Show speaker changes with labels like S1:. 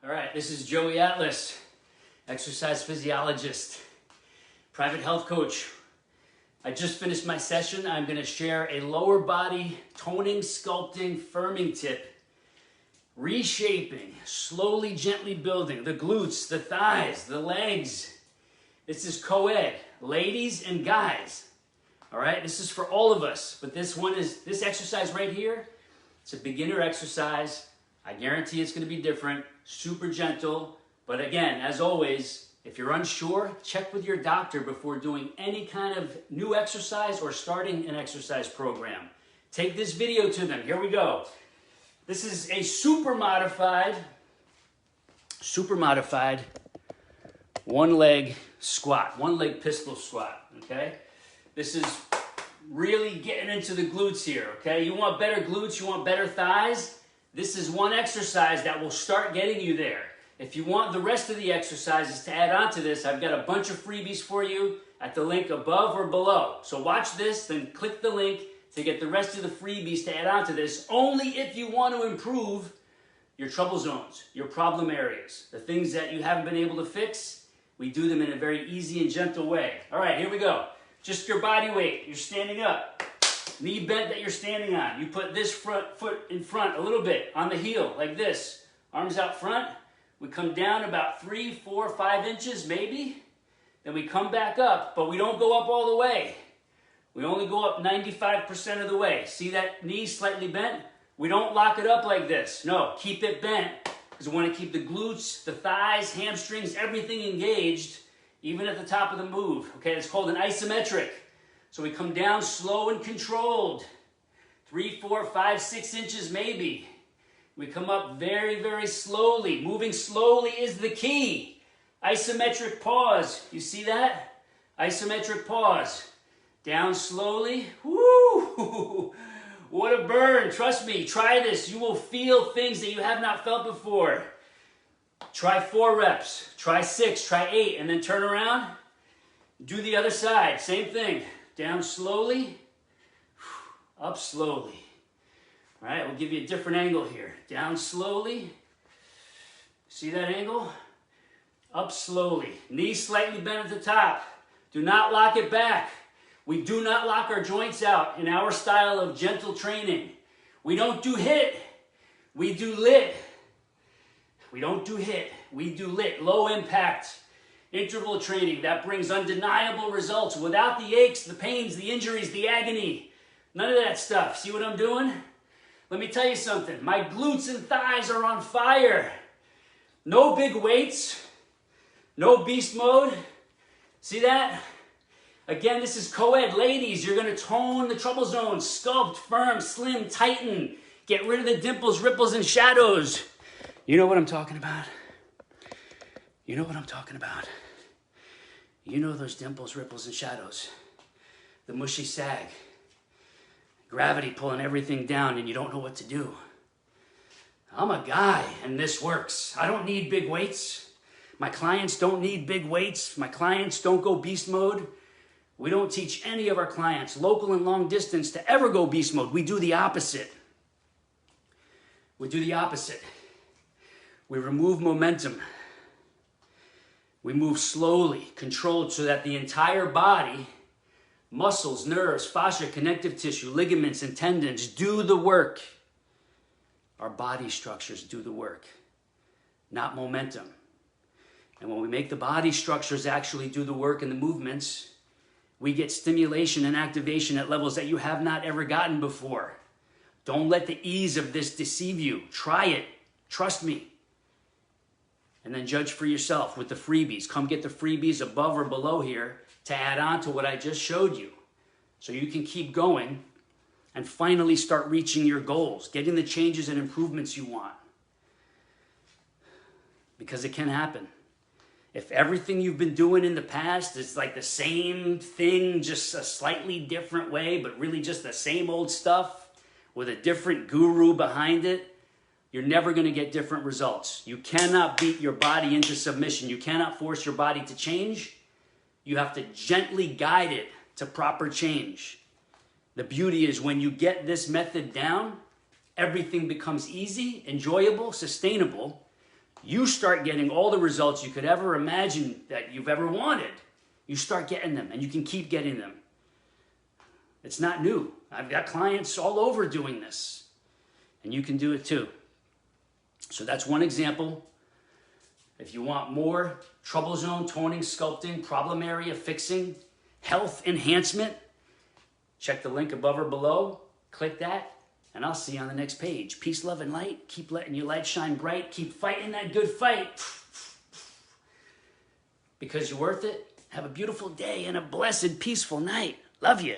S1: All right, this is Joey Atlas, exercise physiologist, private health coach. I just finished my session. I'm going to share a lower body toning, sculpting, firming tip, reshaping, slowly, gently building the glutes, the thighs, the legs. This is co-ed, ladies and guys. All right, this is for all of us, but this exercise right here, it's a beginner exercise. I guarantee it's going to be different, super gentle. But again, as always, if you're unsure, check with your doctor before doing any kind of new exercise or starting an exercise program. Take this video to them. Here we go. This is a super modified one leg squat, one leg pistol squat, okay? This is really getting into the glutes here, okay? You want better glutes, you want better thighs? This is one exercise that will start getting you there. If you want the rest of the exercises to add on to this, I've got a bunch of freebies for you at the link above or below. So watch this, then click the link to get the rest of the freebies to add on to this, only if you want to improve your trouble zones, your problem areas, the things that you haven't been able to fix. We do them in a very easy and gentle way. All right, here we go. Just your body weight. You're standing up. Knee bent that you're standing on. You put this front foot in front a little bit on the heel, like this. Arms out front. We come down about 3, 4, 5 inches maybe. Then we come back up, but we don't go up all the way. We only go up 95% of the way. See that knee slightly bent? We don't lock it up like this. No, keep it bent because we want to keep the glutes, the thighs, hamstrings, everything engaged, even at the top of the move. Okay, it's called an isometric. So we come down slow and controlled. 3, 4, 5, 6 inches maybe. We come up very, very slowly. Moving slowly is the key. Isometric pause. You see that? Isometric pause. Down slowly. Woo! What a burn. Trust me, try this. You will feel things that you have not felt before. Try 4 reps. Try 6, try 8, and then turn around. Do the other side. Same thing. Down slowly, up slowly. All right, we'll give you a different angle here. Down slowly. See that angle? Up slowly. Knees slightly bent at the top. Do not lock it back. We do not lock our joints out in our style of gentle training. We don't do HIIT. We do LIIT. We don't do HIIT. We do LIIT. Low impact interval training that brings undeniable results without the aches, the pains, the injuries, the agony. None of that stuff. See what I'm doing? Let me tell you something. My glutes and thighs are on fire. No big weights. No beast mode. See that? Again, this is co-ed. Ladies, you're going to tone the trouble zones. Sculpt, firm, slim, tighten. Get rid of the dimples, ripples, and shadows. You know what I'm talking about? You know what I'm talking about. You know those dimples, ripples, and shadows. The mushy sag. Gravity pulling everything down and you don't know what to do. I'm a guy and this works. I don't need big weights. My clients don't need big weights. My clients don't go beast mode. We don't teach any of our clients, local and long distance, to ever go beast mode. We do the opposite. We do the opposite. We remove momentum. We move slowly, controlled, so that the entire body, muscles, nerves, fascia, connective tissue, ligaments, and tendons do the work. Our body structures do the work, not momentum. And when we make the body structures actually do the work and the movements, we get stimulation and activation at levels that you have not ever gotten before. Don't let the ease of this deceive you. Try it. Trust me. And then judge for yourself with the freebies. Come get the freebies above or below here to add on to what I just showed you. So you can keep going and finally start reaching your goals, getting the changes and improvements you want. Because it can happen. If everything you've been doing in the past is like the same thing, just a slightly different way, but really just the same old stuff with a different guru behind it, you're never going to get different results. You cannot beat your body into submission. You cannot force your body to change. You have to gently guide it to proper change. The beauty is when you get this method down, everything becomes easy, enjoyable, sustainable, you start getting all the results you could ever imagine that you've ever wanted. You start getting them, and you can keep getting them. It's not new. I've got clients all over doing this, and you can do it too. So that's one example. If you want more trouble zone, toning, sculpting, problem area fixing, health enhancement, check the link above or below. Click that, and I'll see you on the next page. Peace, love, and light. Keep letting your light shine bright. Keep fighting that good fight. Because you're worth it. Have a beautiful day and a blessed, peaceful night. Love you.